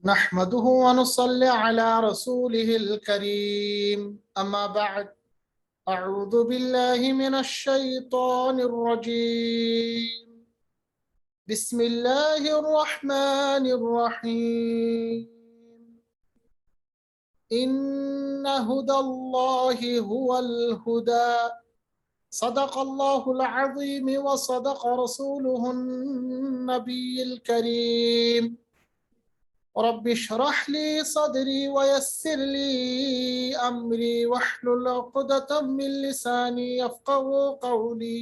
نحمده ونصلي على رسوله الكريم أما بعد أعوذ بالله من الشيطان الرجيم بسم الله الرحمن الرحيم إن هدى الله هو الهدى صدق الله العظيم وصدق رسوله النبي الكريم رب اشرح لي صدري ويسر لي أمري واحلل عقدة من لساني يفقهوا قولي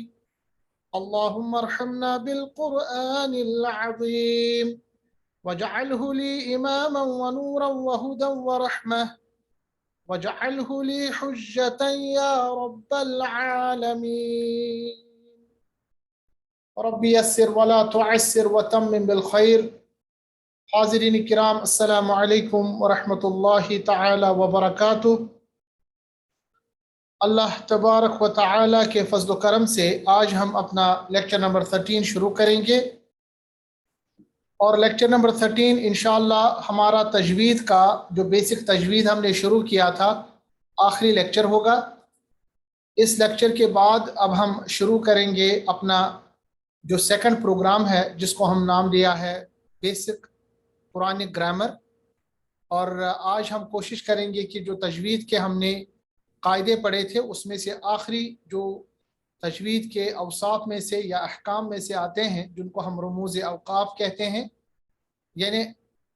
اللهم ارحمنا بالقرآن العظيم واجعله لي إماما ونورا وهدى ورحمة واجعله لي حجة يا رب العالمين رب يسر ولا تعسر وتمم بالخير حاضرین کرام السلام علیکم ورحمۃ اللہ تعالی وبرکاتہ۔ اللہ تبارک و تعالی کے فضل و کرم سے آج ہم اپنا لیکچر نمبر 13 شروع کریں گے، اور لیکچر نمبر 13 انشاءاللہ ہمارا تجوید کا جو بیسک تجوید ہم نے شروع کیا تھا آخری لیکچر ہوگا۔ اس لیکچر کے بعد اب ہم شروع کریں گے اپنا جو سیکنڈ پروگرام ہے جس کو ہم نام دیا ہے بیسک قرآنک گرامر، اور آج ہم کوشش کریں گے کہ جو تجوید کے ہم نے قاعدے پڑھے تھے اس میں سے آخری جو تجوید کے اوصاف میں سے یا احکام میں سے آتے ہیں جن کو ہم رموز اوقاف کہتے ہیں، یعنی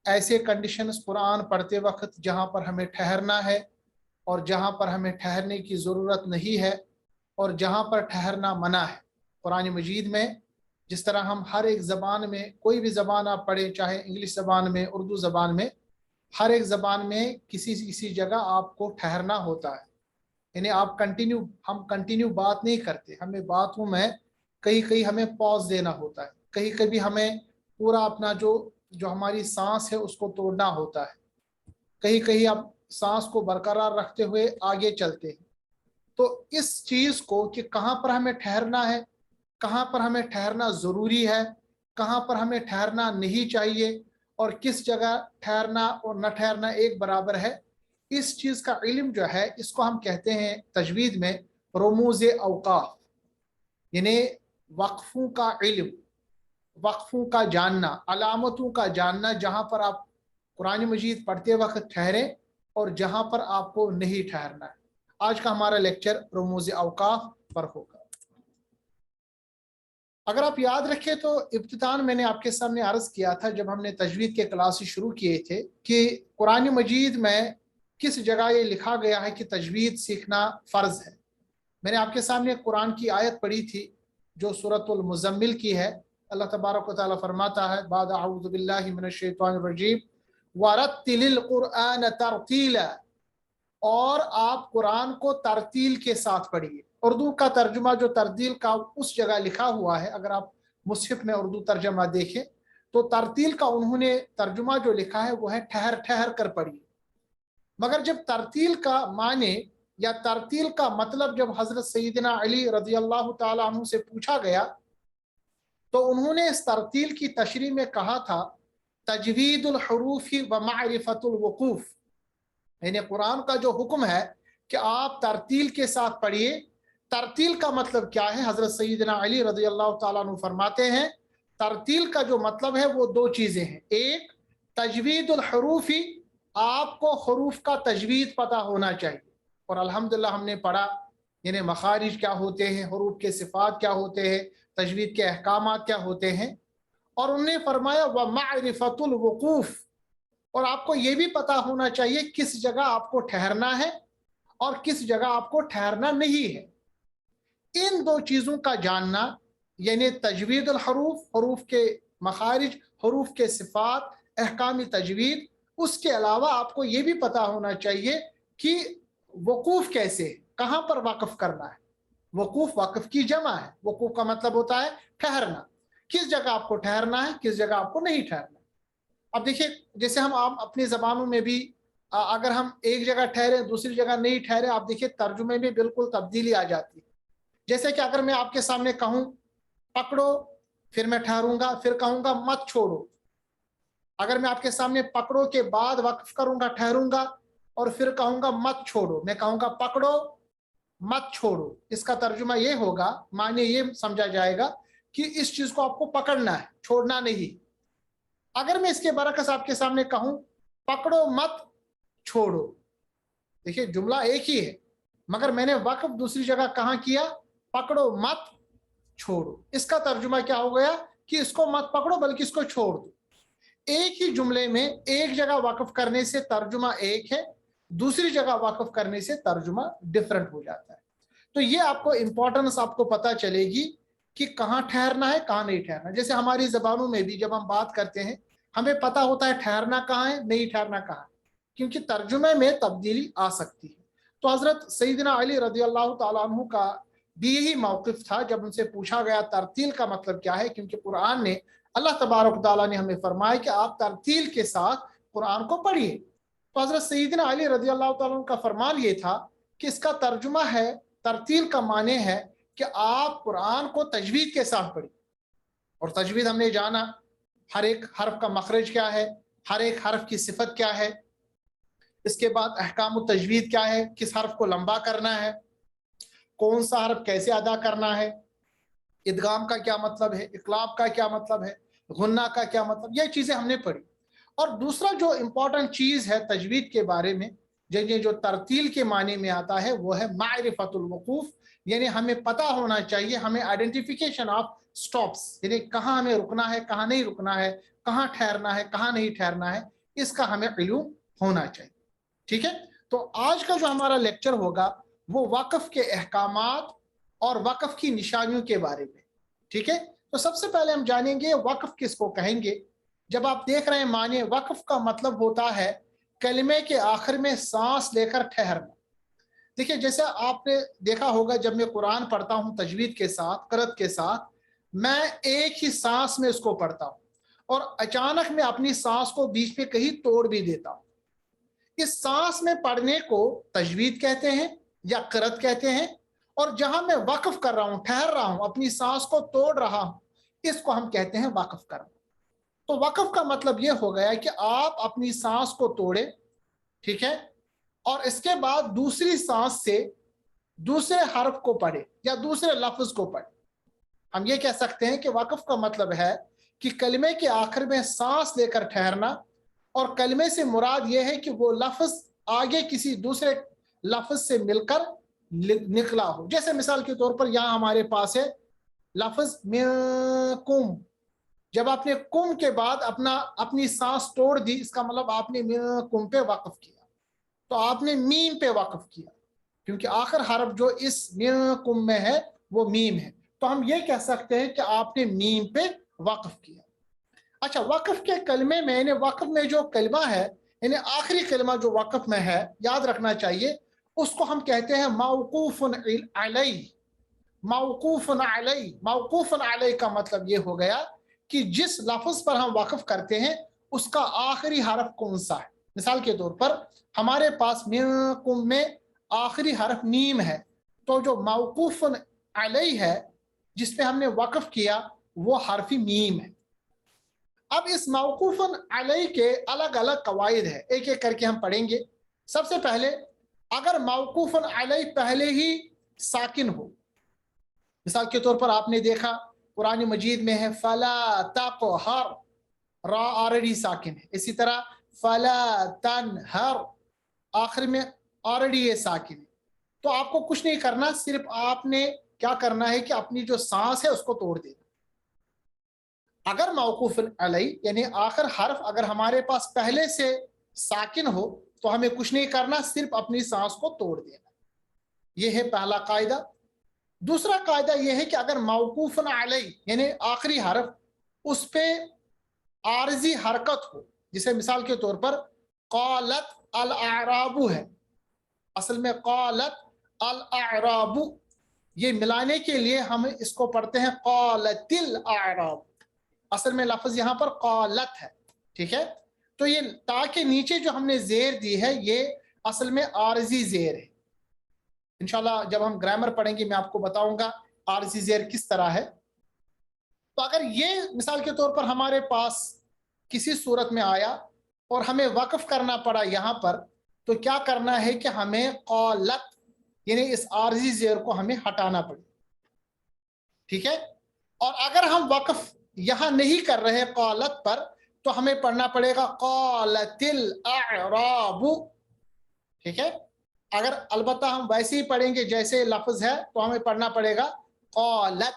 ایسے کنڈیشنز قرآن پڑھتے وقت جہاں پر ہمیں ٹھہرنا ہے اور جہاں پر ہمیں ٹھہرنے کی ضرورت نہیں ہے اور جہاں پر ٹھہرنا منع ہے۔ قرآن مجید میں جس طرح ہم ہر ایک زبان میں، کوئی بھی زبان آپ پڑھیں، چاہے انگلش زبان میں، اردو زبان میں، ہر ایک زبان میں کسی جگہ آپ کو ٹھہرنا ہوتا ہے، یعنی ہم کنٹینیو بات نہیں کرتے، ہمیں باتوں میں کہیں ہمیں پاز دینا ہوتا ہے، کہیں ہمیں پورا اپنا جو ہماری سانس ہے اس کو توڑنا ہوتا ہے، کہیں آپ سانس کو برقرار رکھتے ہوئے آگے چلتے ہیں۔ تو اس چیز کو کہ کہاں پر ہمیں ٹھہرنا ہے، کہاں پر ہمیں ٹھہرنا ضروری ہے، کہاں پر ہمیں ٹھہرنا نہیں چاہیے، اور کس جگہ ٹھہرنا اور نہ ٹھہرنا ایک برابر ہے، اس چیز کا علم جو ہے اس کو ہم کہتے ہیں تجوید میں رموز اوقاف، یعنی وقفوں کا علم، وقفوں کا جاننا، علامتوں کا جاننا، جہاں پر آپ قرآن مجید پڑھتے وقت ٹھہریں اور جہاں پر آپ کو نہیں ٹھہرنا ہے۔ آج کا ہمارا لیکچر رموز اوقاف پر ہوگا۔ اگر آپ یاد رکھیں تو ابتداً میں نے آپ کے سامنے عرض کیا تھا جب ہم نے تجوید کے کلاسز شروع کیے تھے کہ قرآن مجید میں کس جگہ یہ لکھا گیا ہے کہ تجوید سیکھنا فرض ہے۔ میں نے آپ کے سامنے قرآن کی آیت پڑھی تھی جو سورۃ المزمل کی ہے۔ اللہ تبارک و تعالیٰ فرماتا ہے بعد اعوذ باللہ من الشیطان الرجیم وَرَتِّلِ الْقُرْآنَ تَرْتِيلًا، اور آپ قرآن کو ترتیل کے ساتھ پڑھیے۔ اردو کا ترجمہ جو ترتیل کا اس جگہ لکھا ہوا ہے، اگر آپ مصحف میں اردو ترجمہ دیکھیں تو ترتیل کا انہوں نے ترجمہ جو لکھا ہے وہ ہے ٹھہر ٹھہر کر پڑھیے۔ مگر جب ترتیل کا معنی یا ترتیل کا مطلب جب حضرت سیدنا علی رضی اللہ تعالیٰ عنہ سے پوچھا گیا تو انہوں نے اس ترتیل کی تشریح میں کہا تھا تجوید الحروف و معرفت الوقوف، یعنی قرآن کا جو حکم ہے کہ آپ ترتیل کے ساتھ پڑھیے۔ ترتیل کا مطلب کیا ہے؟ حضرت سیدنا علی رضی اللہ تعالیٰ عنہ فرماتے ہیں ترتیل کا جو مطلب ہے وہ دو چیزیں ہیں۔ ایک تجوید الحروفی، آپ کو حروف کا تجوید پتہ ہونا چاہیے، اور الحمدللہ ہم نے پڑھا یعنی مخارج کیا ہوتے ہیں، حروف کے صفات کیا ہوتے ہیں، تجوید کے احکامات کیا ہوتے ہیں۔ اور انہوں نے فرمایا وَمَعْرِفَةُ الْوُقُوف، اور آپ کو یہ بھی پتہ ہونا چاہیے کس جگہ آپ کو ٹھہرنا ہے اور کس جگہ آپ کو ٹھہرنا نہیں ہے۔ ان دو چیزوں کا جاننا یعنی تجوید الحروف، حروف کے مخارج، حروف کے صفات، احکام تجوید، اس کے علاوہ آپ کو یہ بھی پتہ ہونا چاہیے کہ وقوف کیسے، کہاں پر وقف کرنا ہے۔ وقوف وقف کی جمع ہے، وقوف کا مطلب ہوتا ہے ٹھہرنا، کس جگہ آپ کو ٹھہرنا ہے، کس جگہ آپ کو نہیں ٹھہرنا۔ اب دیکھیں جیسے ہم عام اپنی زبانوں میں بھی اگر ہم ایک جگہ ٹھہرے دوسری جگہ نہیں ٹھہرے، آپ دیکھیں ترجمے میں بالکل تبدیلی آ جاتی ہے۔ جیسے کہ اگر میں آپ کے سامنے کہوں پکڑو، پھر میں ٹھہروں گا، پھر کہوں گا مت چھوڑو، अगर मैं आपके सामने पकड़ो के बाद वक्फ करूंगा, ठहरूंगा और फिर कहूंगा मत छोड़ो, मैं कहूंगा पकड़ो मत छोड़ो, इसका तर्जुमा ये होगा, माने ये समझा जाएगा कि इस चीज को आपको पकड़ना है, छोड़ना नहीं। अगर मैं इसके बरकस आपके सामने कहूं पकड़ो मत छोड़ो, देखिए जुमला एक ही है, मगर मैंने वक्फ दूसरी जगह कहां किया, पकड़ो मत छोड़ो। इसका तर्जुमा क्या हो गया कि इसको मत पकड़ो बल्कि इसको छोड़ दो। एक ही जुमले में एक जगह वक्फ करने से तर्जुमा एक है, दूसरी जगह वक्फ करने से तर्जुमा डिफरेंट हो जाता है। तो ये आपको इंपॉर्टेंस आपको पता चलेगी कि कहाँ ठहरना है कहाँ नहीं ठहरना। जैसे हमारी जबानों में भी जब हम बात करते हैं हमें पता होता है ठहरना कहाँ है, नहीं ठहरना कहाँ है, क्योंकि तर्जुमे में तब्दीली आ सकती है। तो हजरत सईदना अली रज़ी अल्लाह तआला अन्हु का भी यही मौक़िफ़ था जब उनसे पूछा गया तरतील का मतलब क्या है, क्योंकि कुरान ने, अल्लाह तबारक तआला ने हमें फरमाया कि आप तरतील के साथ कुरान को पढ़िए। तो हजरत सईदना अली रज़ी अल्लाह तआला अन्हु का फरमान ये था कि इसका तर्जुमा है, तरतील का माने है कि आप कुरान को तजवीद के साथ पढ़िए। और तजवीद हमने जाना, हर एक हर्फ का मखरज क्या है, हर एक हर्फ की सिफत क्या है, इसके बाद अहकाम तजवीद क्या है, किस हर्फ को लंबा करना है, कौन सा हर्फ कैसे अदा करना है, इदगाम का क्या मतलब है, इकलाब का क्या मतलब है, गुन्ना का क्या मतलब, ये चीजें हमने पढ़ी। और दूसरा जो इम्पोर्टेंट चीज है तजवीद के बारे में, जो तरतील के माने में आता है, वो है मारिफतुल वकूफ, यानी हमें पता होना चाहिए, हमें आइडेंटिफिकेशन ऑफ स्टॉप्स, यानी कहाँ हमें रुकना है कहाँ नहीं रुकना है, कहाँ ठहरना है कहाँ नहीं ठहरना है, इसका हमें इल्म होना चाहिए। ठीक है, तो आज का जो हमारा लेक्चर होगा वो वक्फ के अहकामात और वक्फ की निशानियों के बारे में। ठीक है, तो सबसे पहले हम जानेंगे वक्फ किसको कहेंगे। जब आप देख रहे हैं माने, वक्फ का मतलब होता है कलमे के आखिर में सांस लेकर ठहरना। देखिए जैसे आपने देखा होगा, जब मैं कुरान पढ़ता हूं तजवीद के साथ, क़िराअत के साथ, मैं एक ही सांस में उसको पढ़ता हूं और अचानक मैं अपनी सांस को बीच में कहीं तोड़ भी देता हूं। इस सांस में पढ़ने को तजवीद कहते हैं या क़िराअत कहते हैं, और जहां मैं वक्फ कर रहा हूं, ठहर रहा हूं, अपनी सांस को तोड़ रहा हूं, इसको हम कहते हैं वक्फ करना। तो वक्फ का मतलब यह हो गया कि आप अपनी सांस को तोड़े, ठीक है, और इसके बाद दूसरी सांस से दूसरे हर्फ को पढ़े या दूसरे लफ्ज को पढ़े। हम ये कह सकते हैं कि वक्फ का मतलब है कि कलमे के आखिर में सांस लेकर ठहरना, और कलमे से मुराद यह है कि वो लफ्ज आगे किसी दूसरे लफ्ज से मिलकर निकला हो। जैसे मिसाल के तौर पर यहाँ हमारे पास है लफ्ज मिनकुम, जब आपने कुम के बाद अपनी सांस तोड़ दी, इसका मतलब आपने मिनकुम पे वक्फ किया, तो आपने मीम पे वक्फ किया, क्योंकि आखिर हरफ जो इस मिनकुम में है वो मीम है, तो हम ये कह सकते हैं कि आपने मीम पे वक्फ किया। अच्छा, वक्फ के कलमे में, यानी वक्फ में जो कलमा है, यानी आखिरी कलमा जो वक्फ में है, याद रखना चाहिए, उसको हम कहते हैं मौकूफुन अलैह। मौकूफुन अलैह, मौकूफुन अलैह का मतलब ये हो गया कि जिस लफ्ज पर हम वक्फ करते हैं उसका आखिरी हरफ कौन सा है। मिसाल के तौर पर हमारे पास मिनकुम में आखिरी हरफ मीम है, तो जो मौकूफुन अलैह है जिस पे हमने वक्फ किया वो हरफी मीम है। अब इस मौकूफन अलैह के अलग अलग कवायद है, एक एक करके हम पढ़ेंगे। सबसे पहले, अगर मौकूफन अलैह पहले ही साकिन हो, मिसाल के तौर पर आपने देखा कुरान मजीद में है फला तक़हर, रा ऑलरेडी साकिन है, इसी तरह फला तनहर, आखिर में ऑलरेडी ये साकिन है। तो आपको कुछ नहीं करना, सिर्फ आपने क्या करना है कि अपनी जो सांस है उसको तोड़ देना। अगर मौकूफ अलैह यानी आखिर हर्फ अगर हमारे पास पहले से साकिन हो तो हमें कुछ नहीं करना, सिर्फ अपनी सांस को तोड़ देना। यह है पहला कायदा। दूसरा कायदा यह है कि अगर मौकूफ अलैह यानी आखिरी हर्फ उस पे आरजी हरकत हो, जिसे मिसाल के तौर पर क़ालत अल अराबू है, असल में क़ालत अल अराबू, ये मिलाने के लिए हम इसको पढ़ते हैं क़ालतिल अराब, असल में लफ्ज यहां पर क़ालत है। ठीक है, तो ये ता के नीचे जो हमने जेर दी है ये असल में आरजी जेर है। इंशाल्लाह जब हम ग्रामर पढ़ेंगे मैं आपको बताऊंगा आरजी जेर किस तरह है। तो अगर ये मिसाल के तौर पर हमारे पास किसी सूरत में आया और हमें वक्फ करना पड़ा यहाँ पर, तो क्या करना है कि हमें क़ालत यानी इस आर्जी ज़ेर को हमें हटाना पड़े, ठीक है। और अगर हम वक्फ यहाँ नहीं कर रहे क़ालत पर, तो हमें पढ़ना पड़ेगा क़ालतिल अअराबु, ठीक है। अगर अलबत्ता हम वैसे ही पढ़ेंगे जैसे लफ्ज है, तो हमें पढ़ना पड़ेगा क़ालत,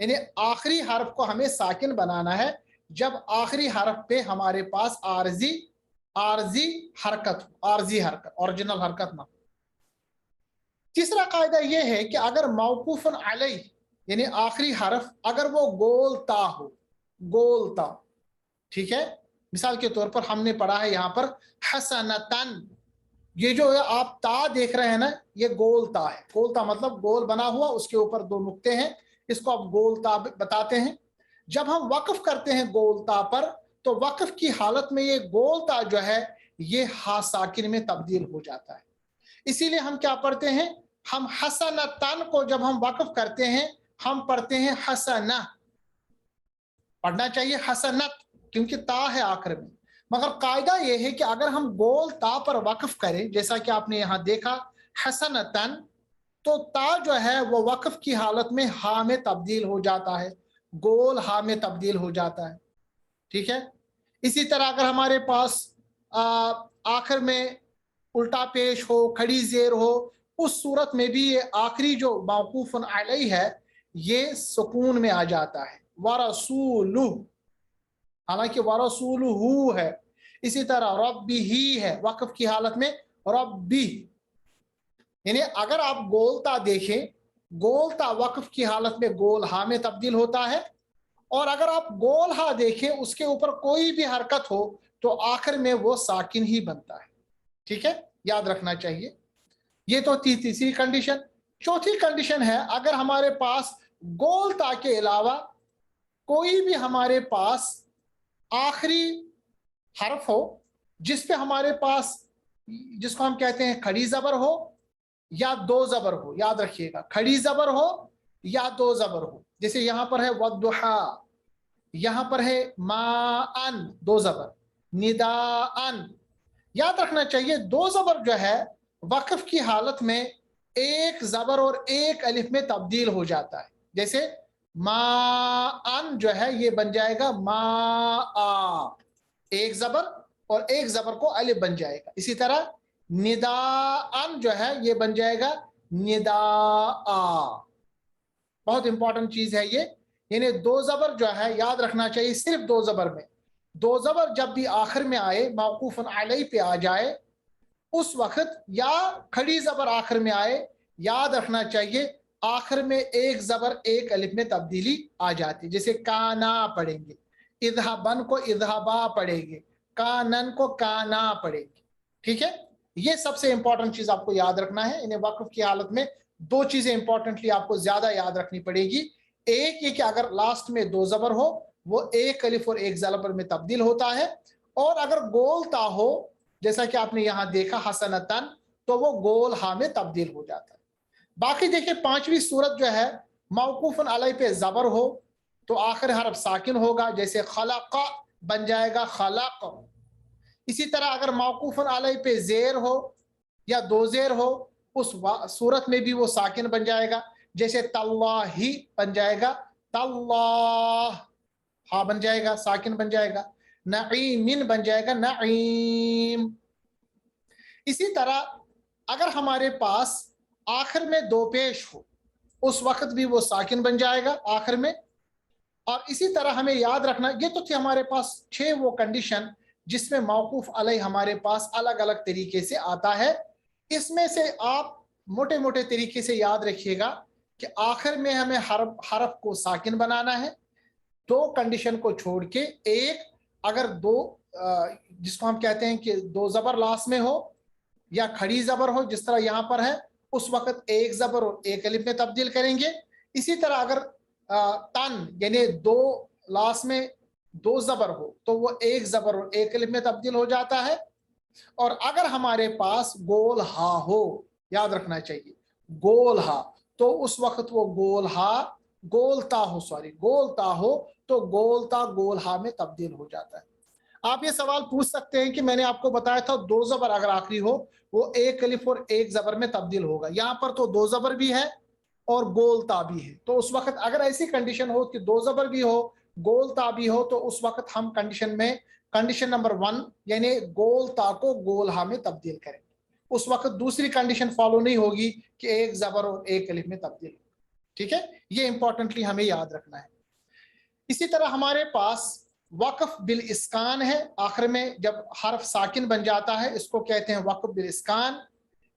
यानी आखिरी हर्फ को हमें साकिन बनाना है जब आखिरी हर्फ पे हमारे पास आरजी हरकत, ओरिजिनल हरकत ना। तीसरा कायदा यह है कि अगर मौकूफन अलैह यानी आखिरी हर्फ अगर वो गोलता हो, गोलता, ठीक है। मिसाल के तौर पर हमने पढ़ा है यहाँ पर हसनतन, ये जो है आप ता देख रहे हैं ना, ये गोलता है। गोलता मतलब गोल बना हुआ, उसके ऊपर दो नुक्ते हैं, इसको आप गोलता बताते हैं। जब हम वक्फ करते हैं गोलता पर, तो वक्फ की हालत में ये गोलता जो है ये हा साकिन में तब्दील हो जाता है। इसीलिए हम क्या पढ़ते हैं, हम हसनतन को जब हम वक्फ करते हैं हम पढ़ते हैं हसना, पढ़ना चाहिए हसनत क्योंकि ता है आखिर में। मगर कायदा यह है कि अगर हम गोल ता पर वक्फ करें, जैसा कि आपने यहां देखा हसनतन, तो ता जो है वो वक्फ की हालत में हा में तब्दील हो जाता है, गोल हा में तब्दील हो जाता है, ठीक है। इसी तरह अगर हमारे पास आखिर में उल्टा पेश हो, खड़ी जेर हो, उस सूरत में भी ये आखिरी जो मौकूफन अलैह है ये सुकून में आ जाता है, वरसूलु, हालांकि वरसूलुहु है। इसी तरह रब्बिही है, वक्फ की हालत में रब्बी, यानी अगर आप गोलता देखें, गोलता वक्फ की हालत में गोल हा में तब्दील होता है, और अगर आप गोल हा देखें उसके ऊपर कोई भी हरकत हो तो आखिर में वो साकिन ही बनता है, ठीक है, याद रखना चाहिए। ये तो तीसरी कंडीशन। चौथी कंडीशन है अगर हमारे पास गोलता के अलावा कोई भी हमारे पास आखिरी हर्फ हो जिसपे हमारे पास, जिसको हम कहते हैं खड़ी जबर हो या दो जबर हो, याद रखिएगा, खड़ी जबर हो या दो जबर हो। जैसे यहां पर है वद्दुहा, यहां पर है माअन, दो जबर, निदाअन। याद रखना चाहिए दो जबर जो है वक्फ की हालत में एक जबर और एक अलिफ में तब्दील हो जाता है। जैसे माअन जो है ये बन जाएगा माआ, एक जबर और एक जबर को अलिफ बन जाएगा। इसी तरह निदाअन जो है ये बन जाएगा निदाआ। बहुत इंपॉर्टेंट चीज है ये, यानी दो जबर जो है याद रखना चाहिए, सिर्फ दो जबर में, दो जबर जब भी आखिर में आए, मौकूफन अलैह पे आ जाए उस वक्त, या खड़ी जबर आखिर में आए, याद रखना चाहिए आखिर में एक जबर एक अलिफ में तब्दीली आ जाती है। जैसे काना पढ़ेंगे, इज़हाबन को इज़हाबा पढ़ेंगे, कानन को काना पढ़ेंगे, ठीक है। ये सबसे इंपॉर्टेंट चीज आपको याद रखना है। इन्हें वक्फ की हालत में दो चीजें इंपॉर्टेंटली आपको ज्यादा याद रखनी पड़ेगी। एक ये कि अगर लास्ट में दो जबर हो वो एक अलिफ और एक जबर में तब्दील होता है, और अगर गोलता हो जैसा कि आपने यहां देखा हसनतन, तो वो गोल हा में तब्दील हो जाता है। बाकी देखिए पांचवी सूरत जो है मौकूफन अलैह पे जबर हो तो आखिर हरफ साकिन होगा, जैसे खलक बन जाएगा खलक। इसी तरह अगर मौकूफन अलैह पे जेर हो या दो जेर हो उस सूरत में भी वो साकिन बन जाएगा, जैसे तल्लाही बन जाएगा तल्लाह, हा बन जाएगा, साकिन बन जाएगा। नईमिन बन जाएगा नईम। इसी तरह अगर हमारे पास आखिर में दो पेश हो उस वक्त भी वो साकिन बन जाएगा आखिर में। और इसी तरह हमें याद रखना, ये तो थे हमारे पास 6 वो कंडीशन जिसमें मौकूफ अलैह हमारे पास अलग अलग तरीके से आता है। इसमें से आप मोटे मोटे तरीके से याद रखिएगा कि आखिर में हमें हरफ को साकिन बनाना है, दो कंडीशन को छोड़ के। एक, अगर दो जिसको हम कहते हैं कि दो जबर लास्ट में हो या खड़ी जबर हो जिस तरह यहां पर है, उस वक्त एक जबर और एक अलिफ में तब्दील करेंगे। इसी तरह अगर तन यानी दो लास्ट में दो जबर हो तो वो एक जबर और एक अलिफ में तब्दील हो जाता है। और अगर हमारे पास गोल हा हो, याद रखना चाहिए गोल हा, तो उस वक्त वो गोल हा गोलता हो तो गोलता गोल हा में तब्दील हो जाता है। आप ये सवाल पूछ सकते हैं कि मैंने आपको बताया था दो जबर अगर आखिरी हो वो एक अलिफ और एक जबर में तब्दील होगा, यहाँ पर तो दो जबर भी है और गोल ता भी है। तो उस वक्त अगर ऐसी कंडीशन हो कि दो जबर भी हो गोल ता भी हो तो उस वक्त हम कंडीशन नंबर 1 यानी गोल ता को गोल हा में तब्दील करेंगे। उस वक्त दूसरी कंडीशन फॉलो नहीं होगी कि एक जबर और एक अलिफ में तब्दील होगा। ठीक है, ये इंपॉर्टेंटली हमें याद रखना है। इसी तरह हमारे पास वक्फ बिल इस्कान है, आखिर में जब हर्फ साकिन बन जाता है इसको कहते हैं वक्फ बिल इस्कान,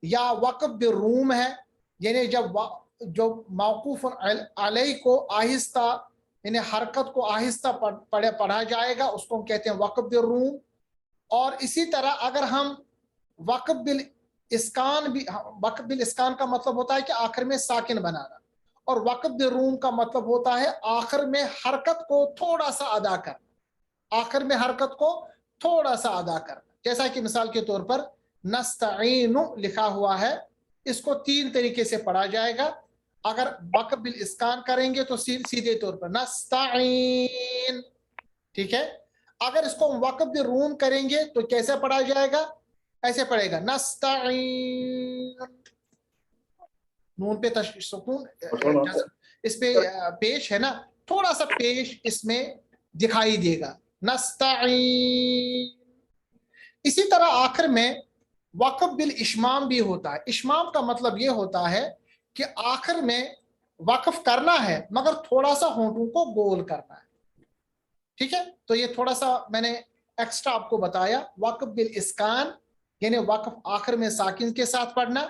या वक्फ बिल रूम है, यानी जब जो मौकूफ अलैह को आहिस्ता यानी हरकत को आहिस्ता पढ़ा जाएगा उसको हम कहते हैं वक्फ बिल रूम। और इसी तरह अगर हम वक्फ बिल इस्कान भी, वक्फ बिल इस्कान का मतलब होता है कि आखिर में साकिन बनाना, और वक्फ बिल रूम का मतलब होता है आखिर में हरकत को थोड़ा सा अदा करना, आखिर में हरकत को थोड़ा सा अदा करना। जैसा कि मिसाल के तौर पर नस्तईनु लिखा हुआ है, इसको 3 तरीके से पढ़ा जाएगा। अगर वक्फ बिल इस्कान करेंगे तो सीधे तौर पर नस्तईन, ठीक है। अगर इसको वक्फ बिल रूम करेंगे तो कैसे पढ़ा जाएगा, ऐसे पढ़ेगा नस्तईन, नून पे सुकून इस पे पेश है ना, थोड़ा सा पेश इसमें दिखाई देगा, नस्तईन। इसी तरह आखिर में वक्फ बिल इशमाम भी होता है। इशमाम का मतलब ये होता है कि आखिर में वक्फ करना है मगर थोड़ा सा होंठों को गोल करना है। ठीक है, तो ये थोड़ा सा मैंने एक्स्ट्रा आपको बताया। वक्फ बिल इस्कान यानी वक्फ आखिर में साकिन के साथ पढ़ना,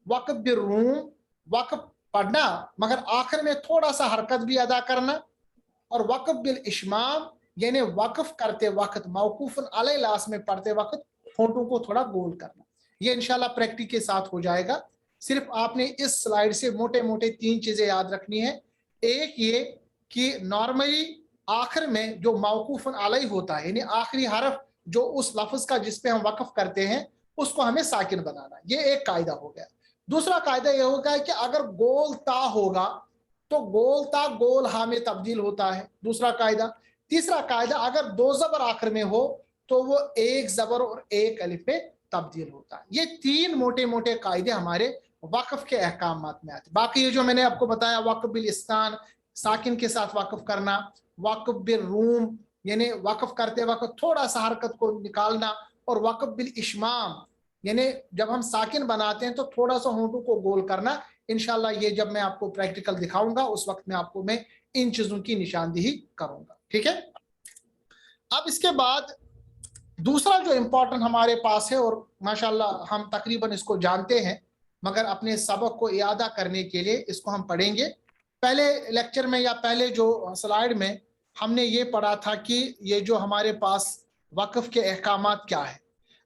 वक्फ बिल रूम वक्फ पढ़ना मगर आखिर में थोड़ा सा हरकत भी अदा करना, और वक्फ बिल इशमाम यानी वक्फ करते वक्त मौकूफन अलैह लास में पढ़ते वक्त होंठों को थोड़ा गोल करना। ये इंशाल्लाह प्रैक्टिस के साथ हो जाएगा। सिर्फ आपने इस स्लाइड से मोटे मोटे 3 चीजें याद रखनी है। एक ये कि नॉर्मली आखिर में जो मौकूफन अलैह होता है यानी आखिरी हरफ जो उस लफ्ज का जिस पे हम वक्फ करते हैं उसको हमें साकिन बनाना, ये एक कायदा हो गया। दूसरा कायदा यह होगा कि अगर गोल ता होगा तो गोल ता गोल हा में तब्दील होता है, दूसरा कायदा। तीसरा कायदा अगर दो जबर आखिर में हो तो वो एक जबर और एक अलिफ में तब्दील होता है। ये 3 मोटे मोटे कायदे हमारे वक्फ के अहकामात में आते। बाकी ये जो मैंने आपको बताया वक्फ बिल इस्कान साकिन के साथ वक्फ करना, वक्फ बिल रूम यानी वक्फ करते वक्त थोड़ा सा हरकत को निकालना, और वक्फ बिल इशमाम यानी जब हम साकिन बनाते हैं तो थोड़ा सा होंठों को गोल करना। इंशाल्लाह ये जब मैं आपको प्रैक्टिकल दिखाऊंगा उस वक्त में आपको मैं इन चीजों की निशानदेही करूंगा। ठीक है, अब इसके बाद दूसरा जो इम्पोर्टेंट हमारे पास है, और माशाल्लाह हम तकरीबन इसको जानते हैं मगर अपने सबक को इयादा करने के लिए इसको हम पढ़ेंगे। पहले लेक्चर में या पहले जो स्लाइड में हमने ये पढ़ा था कि ये जो हमारे पास वक्फ के अहकामात क्या है।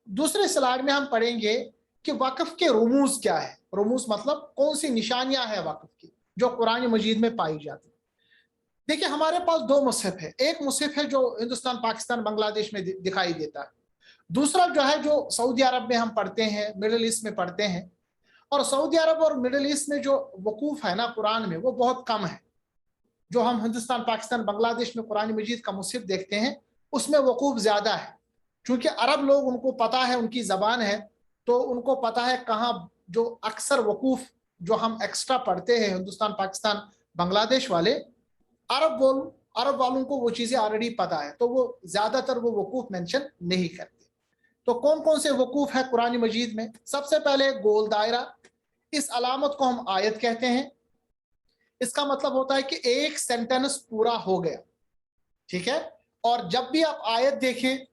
दूसरे स्लाइड में हम पढ़ेंगे कि वक्फ के रुमूज क्या है। रुमूज मतलब कौन सी निशानियां हैं वक्फ की जो कुरान मजीद में पाई जाती है। देखिए हमारे पास 2 मुसहफ है, एक मुसहफ है जो हिंदुस्तान पाकिस्तान बांग्लादेश में दिखाई देता है, दूसरा जो है जो सऊदी अरब में हम पढ़ते हैं, मिडिल ईस्ट में पढ़ते हैं। और सऊदी अरब और मिडिल ईस्ट में जो वकूफ है ना कुरान में वो बहुत कम है। जो हम हिंदुस्तान पाकिस्तान बांग्लादेश में कुरान मजीद का मुसहफ देखते हैं उसमें वकूफ ज्यादा है, क्योंकि अरब लोग उनको पता है, उनकी जबान है, तो उनको पता है कहाँ जो अक्सर वकूफ जो हम एक्स्ट्रा पढ़ते हैं हिंदुस्तान पाकिस्तान बांग्लादेश वाले, अरब वालों को वो चीजें ऑलरेडी पता है, तो वो ज्यादातर वो वकूफ मेंशन नहीं करते। तो कौन कौन से वकूफ है कुरान मजीद में? सबसे पहले गोल दायरा, इस अलामत को हम आयत कहते हैं। इसका मतलब होता है कि एक सेंटेंस पूरा हो गया, ठीक है। और जब भी आप आयत देखें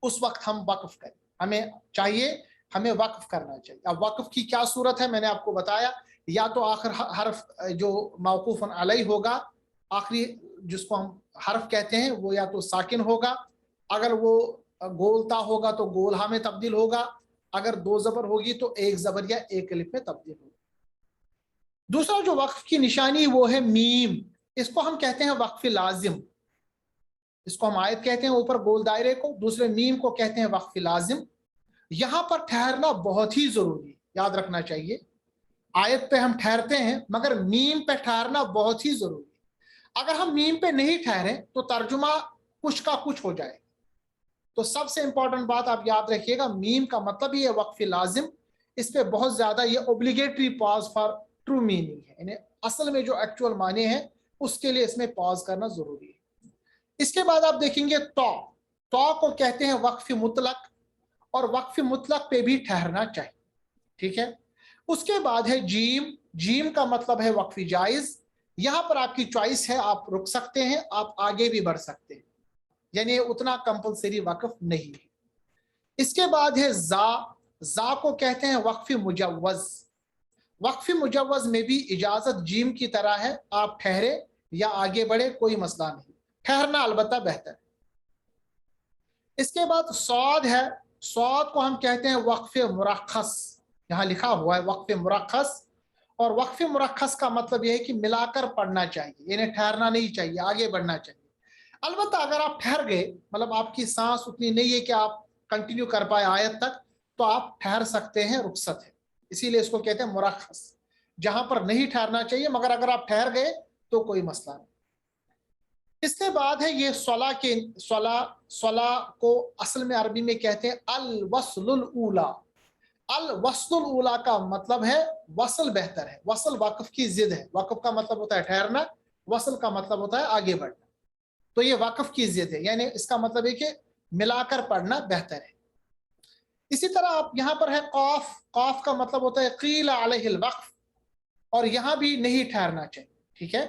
उस वक्त हम वक्फ करें, हमें चाहिए, हमें वक्फ करना चाहिए। अब वक्फ की क्या सूरत है मैंने आपको बताया, या तो आखिर हर्फ जो मौकूफन अलैह होगा, आखिरी जिसको हम हर्फ कहते हैं वो या तो साकिन होगा, अगर वो गोलता होगा तो गोल हा में तब्दील होगा, अगर 2 जबर होगी तो एक जबर या एक अलिफ में तब्दील होगा। दूसरा जो वक्फ की निशानी वो है मीम, इसको हम कहते हैं वक्फ लाजिम। इसको हम आयत कहते हैं ऊपर गोल दायरे को, दूसरे मीम को कहते हैं वक्फ लाजिम। यहां पर ठहरना बहुत ही जरूरी है, याद रखना चाहिए। आयत पे हम ठहरते हैं मगर मीम पे ठहरना बहुत ही जरूरी है। अगर हम मीम पे नहीं ठहरे तो तर्जुमा कुछ का कुछ हो जाए। تو सबसे इंपॉर्टेंट बात आप याद रखिएगा, मीम का मतलब ही है वक्फ लाजिम, इस पे बहुत ज्यादा ये obligatory pause for true meaning है, यानी असल में जो एक्चुअल माने हैं उसके लिए इसमें पॉज करना जरूरी है। इसके बाद आप देखेंगे तो को कहते हैं वक्फ मुतलक, और वक्फ मुतलक पे भी ठहरना चाहिए, ठीक है। उसके बाद है जीम का मतलब है वक्फ जायज, यहां पर आपकी चॉइस है, आप रुक सकते हैं, आप आगे भी बढ़ सकते हैं, यानी उतना कंपलसरी वक्फ नहीं है। इसके बाद है जा को कहते हैं वक्फ मुजव्वज, वक्फ मुजव्वज में भी इजाजत जीम की तरह है, आप ठहरे या आगे बढ़े कोई मसला नहीं, ठहरना अलबत्ता बेहतर है। इसके बाद सौद है, सौद को हम कहते हैं वक्फ मुरखस, यहाँ लिखा हुआ है वक्फ मुरखस, और वक्फ मुरखस का मतलब यह है कि मिलाकर पढ़ना चाहिए, यानी ठहरना नहीं चाहिए, आगे बढ़ना चाहिए। अलबत्ता अगर आप ठहर गए, मतलब आपकी सांस उतनी नहीं है कि आप कंटिन्यू कर पाए आयत तक, तो आप ठहर सकते हैं, रुखसत है, इसीलिए इसको कहते हैं मुरखस, जहां पर नहीं ठहरना चाहिए, मगर अगर आप ठहर गए तो कोई मसला नहीं। इसके बाद है ये स्वला को असल में अरबी में कहते हैं अल वस्लुल ऊला। अल वस्लुल ऊला का मतलब है वसल बेहतर है, वसल वाकफ की जिद है, वाकफ का मतलब होता है ठहरना, वसल का मतलब होता है आगे बढ़ना, तो ये वाकफ की जिद है, यानी इसका मतलब है कि मिलाकर पढ़ना बेहतर है। इसी तरह आप यहाँ पर है कौफ का मतलब होता है कील अलैहिल वक्फ, और यहाँ भी नहीं ठहरना चाहिए, ठीक है।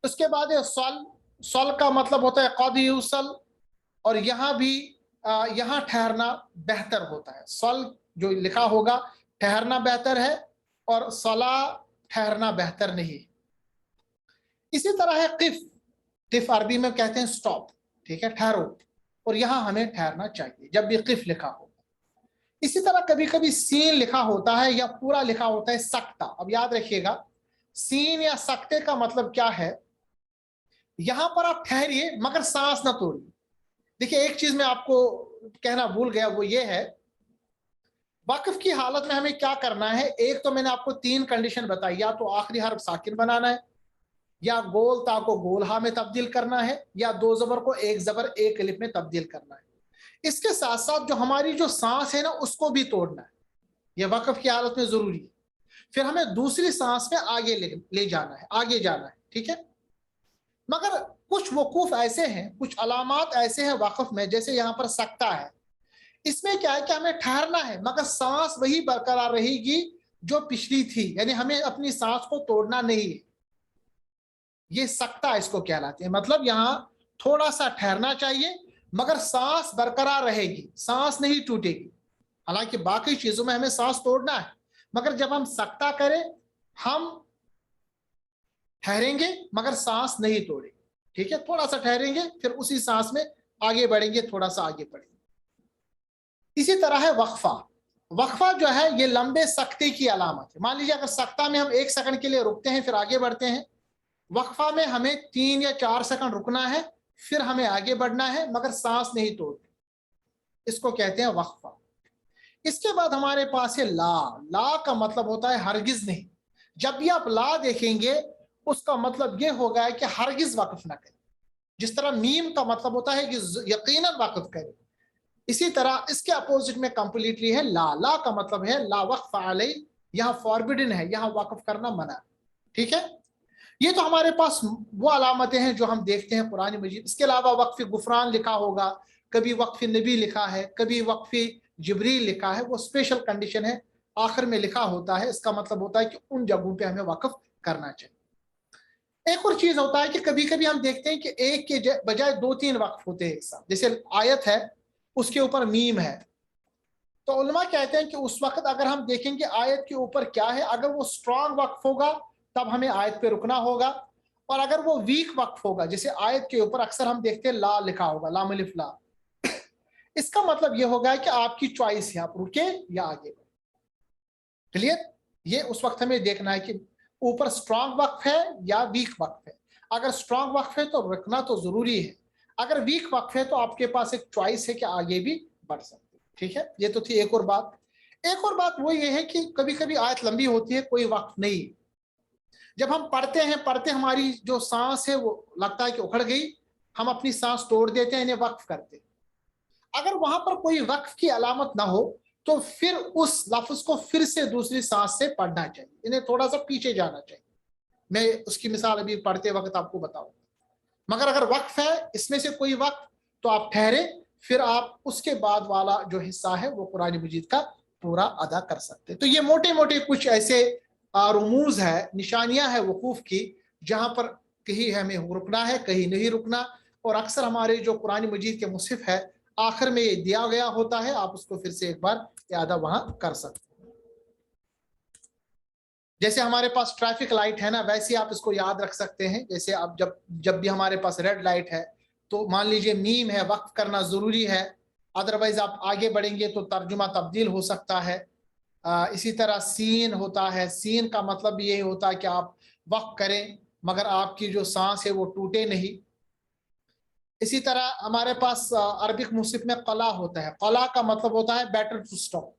उसके बाद है सल का मतलब होता है कद यूसल, और यहाँ भी यहाँ ठहरना बेहतर होता है, सल जो लिखा होगा ठहरना बेहतर है, और सला ठहरना बेहतर नहीं। इसी तरह है किफ अरबी में कहते हैं स्टॉप, ठीक है, ठहरो, और यहाँ हमें ठहरना चाहिए जब भी किफ लिखा हो। इसी तरह कभी कभी सीन लिखा होता है या पूरा लिखा होता है सकता। अब याद रखिएगा, सीन या सकते का मतलब क्या है, यहां पर आप ठहरिए मगर सांस ना तोड़िए। देखिए एक चीज मैं आपको कहना भूल गया, वो ये है वक्फ की हालत में हमें क्या करना है। एक तो मैंने आपको 3 कंडीशन बताई, या तो आखिरी हर्फ साकिन बनाना है, या गोल ता को गोल हा में तब्दील करना है, या 2 ज़बर को 1 ज़बर 1 अलिफ में तब्दील करना है। इसके साथ साथ जो हमारी जो सांस है ना, उसको भी तोड़ना है, यह वक्फ की हालत में जरूरी है। फिर हमें दूसरी सांस में आगे ले जाना है, आगे जाना है, ठीक है। मगर कुछ वकूफ ऐसे हैं, कुछ अलामात ऐसे हैं वक्फ में, जैसे यहाँ पर सकता है, इसमें क्या है कि हमें ठहरना है मगर सांस वही बरकरार रहेगी जो पिछली थी, यानी हमें अपनी सांस को तोड़ना नहीं है, ये सकता इसको कहलाते हैं। मतलब यहाँ थोड़ा सा ठहरना चाहिए मगर सांस बरकरार रहेगी, सांस नहीं टूटेगी। हालांकि बाकी चीजों में हमें सांस तोड़ना है, मगर जब हम सकता करें हम ठहरेंगे मगर सांस नहीं तोड़ेंगे, ठीक है, थोड़ा सा ठहरेंगे फिर उसी सांस में आगे बढ़ेंगे, थोड़ा सा आगे बढ़ेंगे। इसी तरह है वक्फा, वक्फा जो है ये लंबे सकते की अलामत है। मान लीजिए अगर सकता में हम 1 सेकंड के लिए रुकते हैं फिर आगे बढ़ते हैं, वक्फा में हमें 3 या 4 सेकंड रुकना है फिर हमें आगे बढ़ना है मगर सांस नहीं तोड़नी, इसको कहते हैं वक्फा। इसके बाद हमारे पास है ला का मतलब होता है हरगिज नहीं। जब भी आप ला देखेंगे उसका मतलब यह होगा कि हरगिज वक्फ ना करें, जिस तरह मीम का मतलब होता है कि यकीनन वक्फ करें, इसी तरह इसके अपोजिट में कंप्लीटली है ला का मतलब है ला वक्फ अलै, यहाँ फॉरबिडन है, यहाँ वक्फ करना मना, ठीक है। ये तो हमारे पास वो अलामतें हैं जो हम देखते हैं कुरान मजीद। इसके अलावा वक्फ गुफरान लिखा होगा, कभी वक्फ नबी लिखा है, कभी वक्फ जिब्रील लिखा है, वो स्पेशल कंडीशन है, आखिर में लिखा होता है, इसका मतलब होता है कि उन जगहों पे हमें वक्फ करना चाहिए। एक और चीज होता है कि कभी कभी हम देखते हैं कि एक के बजाय 2-3 वक्फ होते हैं एक साथ, जैसे आयत है उसके ऊपर मीम है, तो उलमा कहते हैं कि उस वक्त अगर हम देखेंगे आयत के ऊपर क्या है, अगर वो स्ट्रांग वक्फ होगा तब हमें आयत पे रुकना होगा, और अगर वो वीक वक्फ होगा, जैसे आयत के ऊपर अक्सर हम देखते हैं ला लिखा होगा, लाम अलिफ ला, इसका मतलब ये होगा कि आपकी चॉइस है, आप रुके या आगे बढ़े। क्लियर, ये उस वक्त हमें देखना है कि ऊपर स्ट्रांग वक्फ है या वीक वक्फ है। अगर स्ट्रांग वक्फ है तो रुकना तो जरूरी है, अगर वीक वक्फ है तो आपके पास एक चॉइस है कि आगे भी बढ़ सकते, ठीक है। ये तो थी एक और बात। एक और बात वो ये है कि कभी कभी आयत लंबी होती है, कोई वक्त नहीं, जब हम पढ़ते हैं पढ़ते हमारी जो सांस है वो लगता है कि उखड़ गई, हम अपनी सांस तोड़ देते हैं, इन्हें वक्फ करते हैं। اگر وہاں پر کوئی وقف کی علامت نہ ہو تو پھر اس لفظ کو پھر سے دوسری سانس سے پڑھنا چاہیے، انہیں تھوڑا سا پیچھے جانا چاہیے. میں اس کی مثال ابھی پڑھتے وقت آپ کو بتاؤں. مگر اگر وقف ہے اس میں سے کوئی وقف تو آپ ٹھہرے، پھر آپ اس کے بعد والا جو حصہ ہے وہ قرآن مجید کا پورا ادا کر سکتے. تو یہ موٹے موٹے کچھ ایسے رموز ہے، نشانیاں ہیں وقوف کی، جہاں پر کہیں ہمیں رکنا ہے کہیں نہیں رکنا. اور اکثر ہمارے جو قرآن مجید کے مصحف ہے آخر میں یہ دیا گیا ہوتا ہے، آپ اس کو پھر سے ایک بار اعادہ وہاں کر سکتے. جیسے ہمارے پاس ٹریفک لائٹ ہے نا، ویسے آپ اس کو یاد رکھ سکتے ہیں. جیسے اب جب بھی ہمارے پاس ریڈ لائٹ ہے تو مان لیجئے میم ہے، وقف کرنا ضروری ہے، ادروائز آپ آگے بڑھیں گے تو ترجمہ تبدیل ہو سکتا ہے. اسی طرح سین ہوتا ہے، سین کا مطلب یہ ہوتا ہے کہ آپ وقف کریں مگر آپ کی جو سانس ہے وہ ٹوٹے نہیں. اسی طرح ہمارے پاس عربک مصحف میں قلا ہوتا ہے، قلا کا مطلب ہوتا ہے بیٹر ٹو سٹاپ.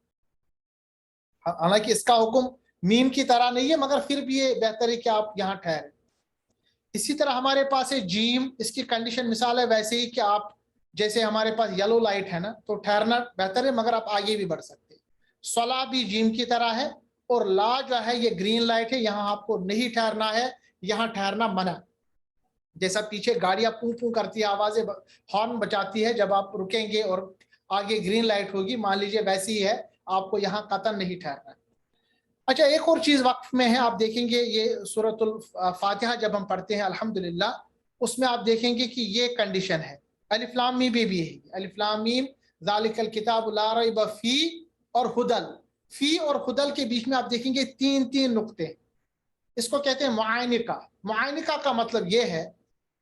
حالانکہ اس کا حکم میم کی طرح نہیں ہے مگر پھر بھی یہ بہتر ہے کہ آپ یہاں ٹھہریں. اسی طرح ہمارے پاس ہے جیم، اس کی کنڈیشن مثال ہے ویسے ہی کہ آپ جیسے ہمارے پاس یلو لائٹ ہے نا تو ٹھہرنا بہتر ہے مگر آپ آگے بھی بڑھ سکتے. صلا بھی جیم کی طرح ہے، اور لا جو ہے یہ گرین لائٹ ہے، یہاں آپ کو نہیں ٹھہرنا ہے، یہاں ٹھہرنا منع. جیسا پیچھے گاڑیاں پوں پوں کرتی ہے، آوازیں ہارن بچاتی ہے جب آپ رکیں گے اور آگے گرین لائٹ ہوگی، مان لیجیے ویسی ہی ہے، آپ کو یہاں قطعاً نہیں ٹھہرنا. اچھا ایک اور چیز وقف میں ہے، آپ دیکھیں گے یہ سورۃ الفاتحہ جب ہم پڑھتے ہیں الحمدللہ، اس میں آپ دیکھیں گے کہ یہ کنڈیشن ہے، الف لام میم بھی ہے، الف لام میم ذالک الکتاب لا ریب فی اور ہدل. فی اور ہدل کے بیچ میں آپ دیکھیں گے تین تین نقطے، اس کو کہتے ہیں معائنکہ. معائنکہ کا مطلب یہ ہے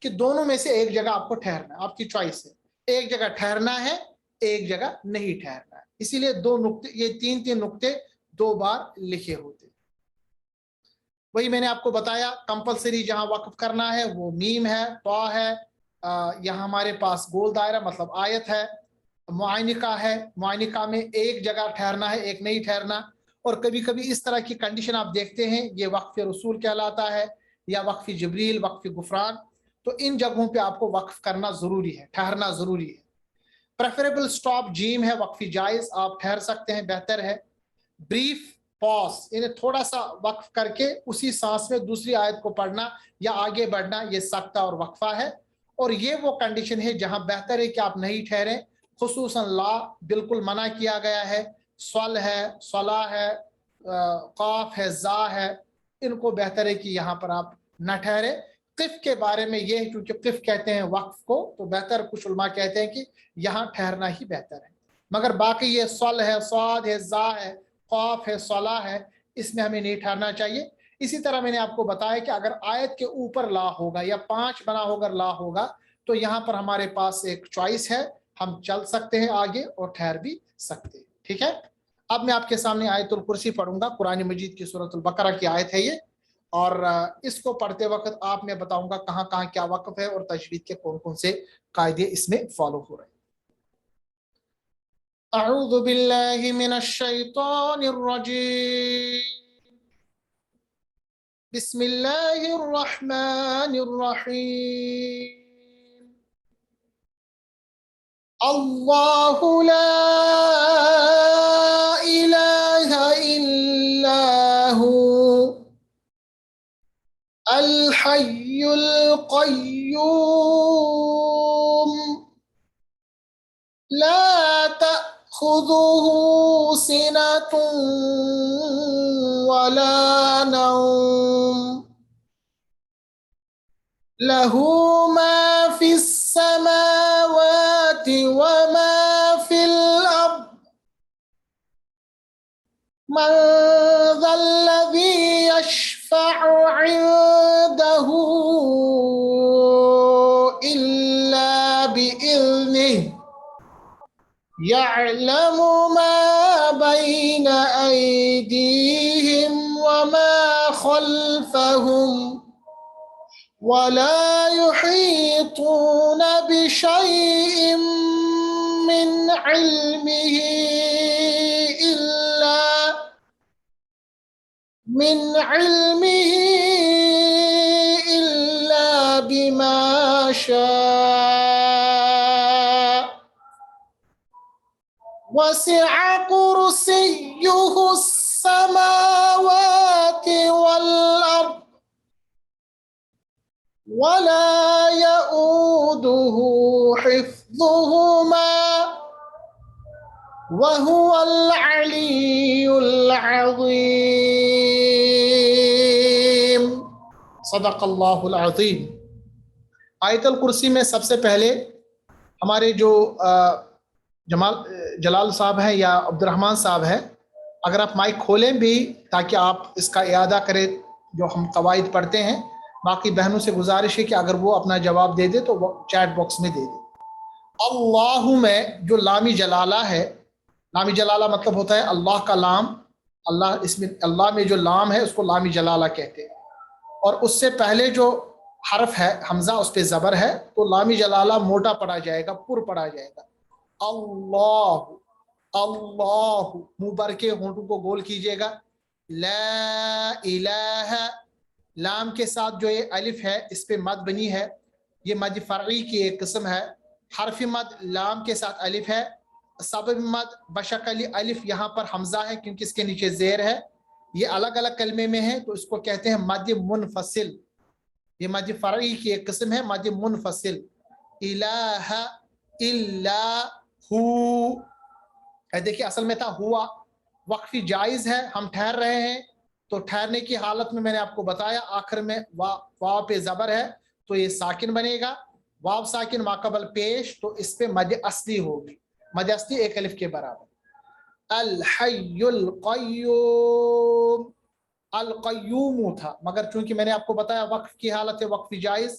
کہ دونوں میں سے ایک جگہ آپ کو ٹھہرنا ہے، آپ کی چوائس ہے، ایک جگہ ٹھہرنا ہے ایک جگہ نہیں ٹھہرنا ہے. اسی لیے دو نقطے، یہ تین تین نقطے دو بار لکھے ہوتے. وہی میں نے آپ کو بتایا کمپلسری جہاں وقف کرنا ہے وہ میم ہے، طا ہے، یہاں ہمارے پاس گول دائرہ مطلب آیت ہے. معائنکہ ہے، معائنکہ میں ایک جگہ ٹھہرنا ہے ایک نہیں ٹھہرنا. اور کبھی کبھی اس طرح کی کنڈیشن آپ دیکھتے ہیں، یہ وقف رسول کہلاتا ہے یا وقف جبریل، وقف غفران. تو ان جگہوں پہ آپ کو وقف کرنا ضروری ہے، ٹھہرنا ضروری ہے. پریفریبل سٹاپ جیم ہے، وقفی جائز، آپ ٹھہر سکتے ہیں بہتر ہے. بریف پاس انہیں تھوڑا سا وقف کر کے اسی سانس میں دوسری آیت کو پڑھنا یا آگے بڑھنا، یہ سکتہ اور وقفہ ہے. اور یہ وہ کنڈیشن ہے جہاں بہتر ہے کہ آپ نہیں ٹھہریں، خصوصاً لا بالکل منع کیا گیا ہے، صل ہے، صلا ہے، قاف ہے، زا ہے، ان کو بہتر ہے کہ یہاں پر آپ نہ ٹھہرے. قف کے بارے میں یہ ہے کیونکہ قف کہتے ہیں وقف کو، تو بہتر کچھ علماء کہتے ہیں کہ یہاں ٹھہرنا ہی بہتر ہے. مگر باقی یہ صل ہے، صاد ہے، زا ہے، قاف ہے، صلا ہے، اس میں ہمیں نہیں ٹھہرنا چاہیے. اسی طرح میں نے آپ کو بتایا کہ اگر آیت کے اوپر لا ہوگا یا 5 بنا ہوگر لا ہوگا تو یہاں پر ہمارے پاس ایک چوائس ہے، ہم چل سکتے ہیں آگے اور ٹھہر بھی سکتے ہیں. ٹھیک ہے، اب میں آپ کے سامنے آیت الکرسی پڑھوں گا، قرآن مجید کی سورۃ البقرہ کی آیت ہے یہ، اور اس کو پڑھتے وقت آپ میں بتاؤں گا کہاں کہاں کیا وقف ہے اور تجوید کے کون کون سے قاعدے اس میں فالو ہو رہے ہیں. اعوذ باللہ من الشیطان الرجیم، بسم اللہ الرحمن الرحیم. اللہ لا الہ الا هو الحی القیوم لا تأخذه سنة ولا نوم له ما في السماوات وما في الأرض من ذا الذي يشفع عنده إلا بإذنه يعلم ما بين أيديهم وما خلفهم ولا يحيطون بشيء من علمه إلا بما شاء وسع كرسيه السماوات والأرض ولا يؤوده حفظهما وهو العلي العظيم صدق اللہ العظیم۔ آیت الکرسی میں سب سے پہلے ہمارے جو جلال صاحب ہیں یا عبد الرحمن صاحب ہیں، اگر آپ مائک کھولیں بھی تاکہ آپ اس کا اعادہ کریں جو ہم قواعد پڑھتے ہیں۔ باقی بہنوں سے گزارش ہے کہ اگر وہ اپنا جواب دے دے تو وہ چیٹ باکس میں دے دے۔ اللہ میں جو لامی جلالہ ہے، لامی جلالہ مطلب ہوتا ہے اللہ کا لام، اللہ میں جو لام ہے اس کو لامی جلالہ کہتے ہیں، اور اس سے پہلے جو حرف ہے حمزہ اس پہ زبر ہے تو لامی جلالہ موٹا پڑھا جائے گا، پر پڑھا جائے گا۔ اللہ، اللہ، منہ بھر کے ہونٹوں کو گول کیجیے گا۔ لا الہ، لام کے ساتھ جو یہ الف ہے اس پہ مد بنی ہے، یہ مد فرعی کی ایک قسم ہے۔ حرف مد لام کے ساتھ الف ہے، سبب مد بشکل الف یہاں پر حمزہ ہے کیونکہ اس کے نیچے زیر ہے۔ یہ الگ الگ کلمے میں ہے تو اس کو کہتے ہیں مد منفصل، یہ مد فرعی کی ایک قسم ہے، مد منفصل۔ الہ الا ہو، دیکھیے اصل میں تھا ہوا، وقفی جائز ہے، ہم ٹھہر رہے ہیں تو ٹھہرنے کی حالت میں نے آپ کو بتایا آخر میں واو پہ زبر ہے تو یہ ساکن بنے گا، واو ساکن ماقبل پیش تو اس پہ مد اصلی ہوگی، مد اصلی ایک الف کے برابر۔ الحی القیوم، القیوم تھا مگر چونکہ میں نے آپ کو بتایا وقف کی حالت ہے، وقفی جائز،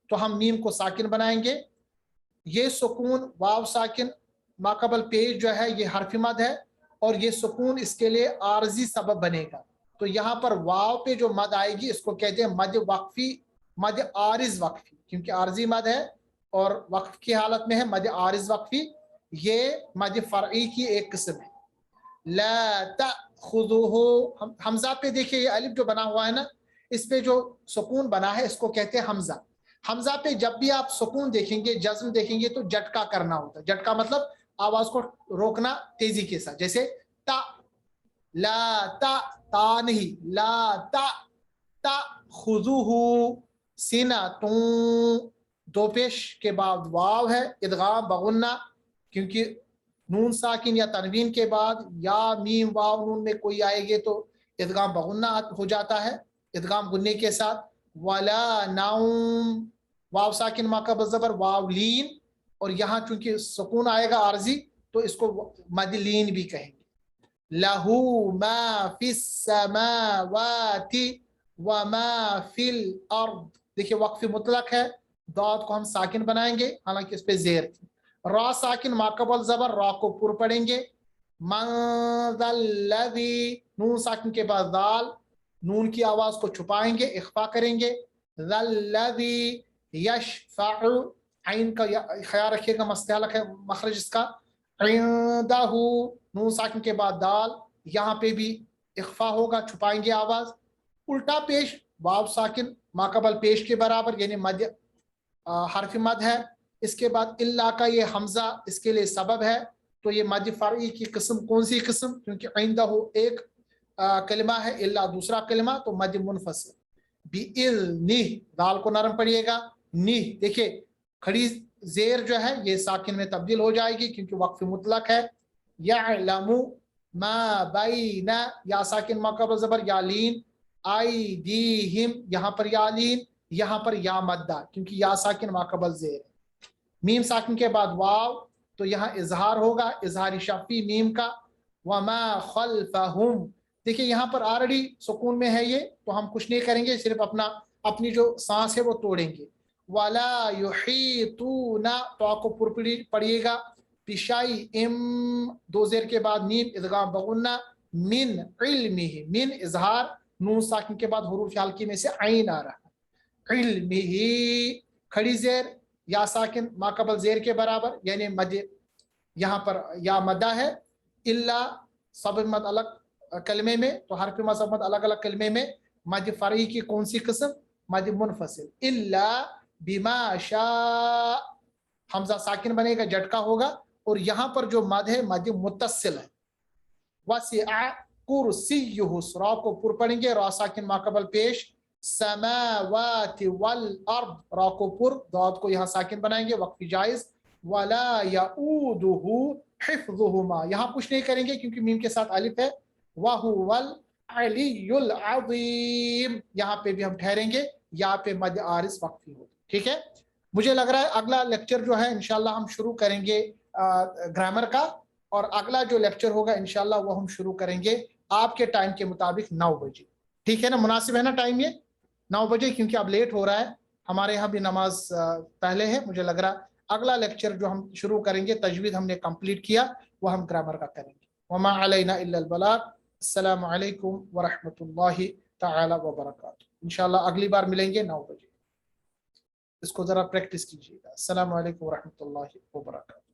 تو ہم میم کو ساکن بنائیں گے۔ یہ سکون واو ساکن ماقبل پیش جو ہے یہ حرف مد ہے اور یہ سکون اس کے لیے عارضی سبب بنے گا، تو یہاں پر واو پہ جو مد آئے گی اس کو کہتے ہیں مد وقفی، مد عارض وقفی، کیونکہ عارضی مد ہے اور وقف کی حالت میں ہے مد عارض وقفی، یہ مد فرعی کی ایک قسم ہے۔ لا تأخذه، حمزہ پہ دیکھیے یہ الف جو بنا ہوا ہے نا، اس پہ جو سکون بنا ہے اس کو کہتے ہیں حمزہ۔ حمزہ پہ جب بھی آپ سکون دیکھیں گے، جزم دیکھیں گے تو جھٹکا کرنا ہوتا ہے، جھٹکا مطلب آواز کو روکنا تیزی کے ساتھ، جیسے تا، لا تا، تا نہیں، لا تا، تأخذه سنۃ، دو پیش کے بعد واو ہے، ادغام بغنہ، کیونکہ نون ساکن یا تنوین کے بعد یا میم واو نون میں کوئی آئے گے تو ادغام بغنہ ہو جاتا ہے، ادغام غنے کے ساتھ۔ ولا نوم، واو ساکن ماقبل زبر واو لین، اور یہاں چونکہ سکون آئے گا عارضی تو اس کو مد لین بھی کہیں گے۔ لہو ما فی السماوات وما فی الارض، دیکھیے وقف مطلق ہے، داد کو ہم ساکن بنائیں گے حالانکہ اس پہ زیر تھی۔ را ساکن ماقبل زبر، را کو پر پڑھیں گے۔ من ذا الذی، نون ساکن کے بعد دال، نون کی آواز کو چھپائیں گے، اخفا کریں گے۔ ذا الذی یشفع، عین کا خیال رکھیے گا، مستحلق ہے مخرج اس کا۔ عندہ، نون ساکن کے بعد دال، یہاں پہ بھی اخفا ہوگا، چھپائیں گے آواز۔ الٹا پیش واو ساکن ماقبل پیش کے برابر یعنی مد حرف مد ہے، اس کے بعد اللہ کا یہ حمزہ اس کے لیے سبب ہے، تو یہ مد فرعی کی قسم کون سی قسم، کیونکہ عندہ ایک کلمہ ہے، اللہ دوسرا کلمہ، تو مد منفصل۔ بِإِذْنِهِ، دال کو نرم پڑھیے گا، نی، دیکھیے کھڑی زیر جو ہے یہ ساکن میں تبدیل ہو جائے گی کیونکہ وقف مطلق ہے۔ یعلم ما بین، یا ساکن ماقبل زبر یا لین، ایدیہم، یہاں پر یا لین، یہاں پر یا مدہ کیونکہ یا ساکن ماقبل زیر۔ میم ساکن کے بعد واو تو یہاں اظہار ہوگا، اظہاری شفی میم کا۔ وما خلفہم، دیکھیے یہاں پر آلریڈی سکون میں ہے یہ تو ہم کچھ نہیں کریں گے، صرف اپنی جو سانس ہے وہ توڑیں گے۔ ولا یحیطون، تو آپ کو پر پڑھیے گا۔ بشیء، دو زیر کے بعد میم ادغام بغنہ، من علمہ، من اظہار، نون ساکن کے بعد حروف حلقی میں سے عین آ رہا، علمہ، کھڑی زیر یا ساکن ماقبل زیر کے برابر یعنی مد، یہاں پر یا مدہ ہے۔ اللہ سبب مد الگ کلمے میں تو حرف مد مد الگ الگ کلمے میں، مد فرعی کی کون سی قسم، مد منفصل۔ الا بما شاء، حمزہ ساکن بنے گا، جھٹکا ہوگا، اور यहाँ पर जो मद है मद मुत्तसिल है। वसिअ कुर्सियुहु, रा को पुर पढ़ेंगे, रा साकिन माकबल पेश, समावाति वल अर्द, रा को पुर, दाद को यहाँ साकिन बनाएंगे, वक्फी जायज, वला यऊदुहु हिफ्जुहुमा, यहाँ कुछ नहीं करेंगे क्योंकि मीम के साथ अलिफ है, वहुवल अलियुल अज़ीम, यहाँ पे भी हम ठहरेंगे, यहाँ पे मद आरिस वक्फी हो। ठीक है, मुझे लग रहा है अगला लेक्चर जो है इंशाल्लाह हम शुरू करेंगे ग्रामर का, और अगला जो लेक्चर होगा इंशाल्लाह वो हम शुरू करेंगे आपके टाइम के मुताबिक 9 बजे। ठीक है ना, मुनासिब है ना टाइम ये 9 बजे, क्योंकि अब लेट हो रहा है, हमारे यहाँ भी नमाज पहले है। मुझे लग रहा है अगला लेक्चर जो हम शुरू करेंगे, तजवीद हमने कंप्लीट किया, वो हम ग्रामर का करेंगे। वमा अलैना इल्लल बलाग। अस्सलामु अलैकुम व रहमतुल्लाहि तआला व बरकातुहू। इंशाल्लाह अगली बार मिलेंगे 9 बजे, इसको जरा प्रैक्टिस कीजिएगा। अस्सलामु अलैकुम व रहमतुल्लाहि व बरकातुहू।